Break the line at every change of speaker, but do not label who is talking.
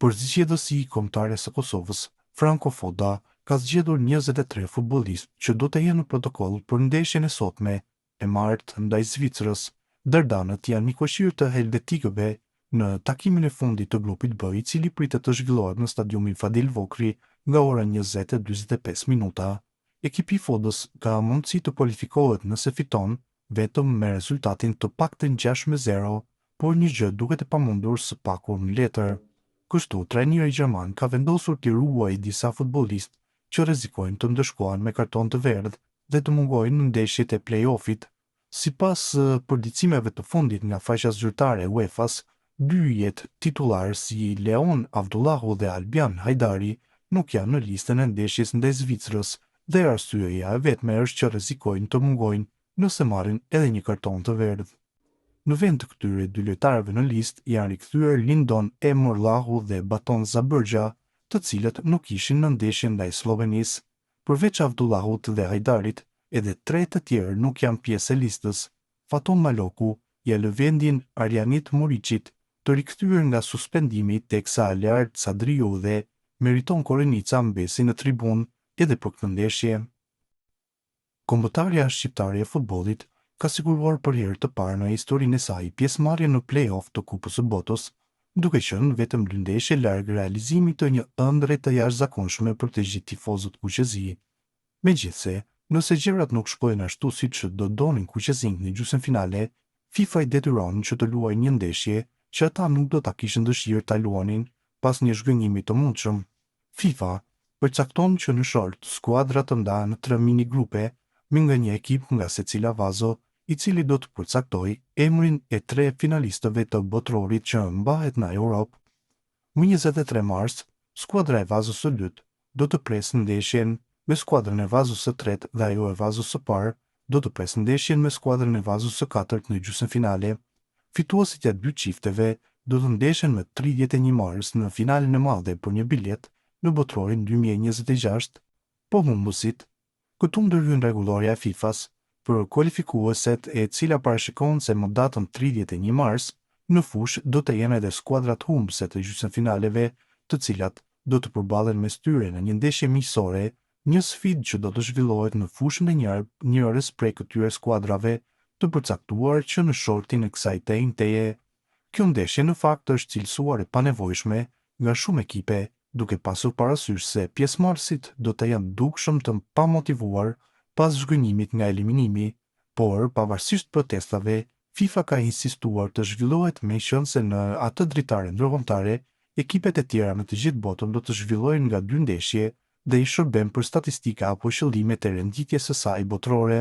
Përzigjedhësi kombëtare së Kosovës, Franco Foda, ka zgjedhur 23 futbollistë që do të jenë në protokoll për ndeshjen e sotme e martë ndaj Zvicrës. Dërdanët janë mikëshirë të helvetikëve në takimin e fundit të grupit B, i cili pritet të zhvillohet në stadiumin Fadil Vokri nga ora 20:45 minuta. Ekipi i Fodës ka mundësi të kualifikohet nëse fiton vetëm me rezultatin të paktën 6-0, por një gjë duket e pamundur së paku në letër. Kështu, trajneri gjerman ka vendosur të ruajë disa futbollistë që rrezikojnë të ndëshkohen me karton të verdh dhe të mungojnë në ndeshjet e play-offit. Sipas përditësimeve të fundit nga faqja zyrtare e UEFA-s, dy jetë titullarë si Leon Avdullahu dhe Albian Hajdari nuk janë në listën e ndeshjes ndaj Zvicrës dhe arsyeja e vetme është që rrezikojnë të mungojnë nëse marrin edhe një karton të verdh. Në vend të këtyre dy lojtarëve në listë janë rikthyer Lindon Emrllahu dhe Baton Zabërgja, të cilët nuk ishin në ndeshjen ndaj Slovenisë. Përveç Avdullahut dhe Hajdarit, edhe tre të tjerë nuk janë pjesë e listës. Faton Maloku, Jelëvendin Arjanit Muriqit, të rikthyer nga suspendimi teksa Alert Sadriu dhe Meriton Korenica mbesi në tribun edhe për këtë ndeshje. Kombëtarja shqiptare e futbollit ka siguruar për herë të parë në historinë e saj pjesëmarrje në play-off të Kupës së Botës, duke qenë vetëm 2 ndeshje larg realizimit të një ëndre të jashtëzakonshme për të gjithë tifozët kuqezi. Megjithse, nëse gjërat nuk shkojnë ashtu siç do donin kuqezinjtë në gjysmëfinale, FIFA i detyron që të luajë një ndeshje që ata nuk do ta kishin dëshirë ta luanin pas një zhgënjimi të mundshëm. FIFA përcakton që në short skuadrat të ndahen në 3 mini grupe, me nga një ekip nga secila vazo, i cili do të përcaktoj emrin e 3 finalistëve të botrorit që mbahet në Europë. Më 23 mars, skuadra e vazës së dytë do të presë ndeshjen me skuadrën e vazës së tretë dhe ajo e vazës së parë do të presë ndeshjen me skuadrën e vazës së katërt në gjysmëfinale. Fituesit e dy çifteve do të ndeshen më 31 mars në finalen e madhe për një bilet në botrorin 2026, po humbusit. Këtu ndërhyn rregulloria e FIFA-s për kualifikueset e cila parashikon se më datën 31 mars në fushë do të jenë edhe skuadrat humbëse të gjysmëfinaleve, të cilat do të përballen mes tyre në një ndeshje miqësore, një sfidë që do të zhvillohet në fushën e njërës prej këtyre skuadrave të përcaktuar që në shortin e kësaj teje. Kjo ndeshje në fakt është cilësuar e panevojshme nga shumë ekipe, duke pasur parasysh se pjesëmarrësit do të janë dukshëm të pamotivuar pas zhgënjimit nga eliminimi, por pavarësisht protestave, FIFA ka insistuar të zhvillohet me qenë se në atë dritare ndërkombëtare, ekipet e tjera në të gjithë botën do të zhvillojnë nga 2 ndeshje dhe i shërben për statistika apo qëllimet e renditjes së saj botërore.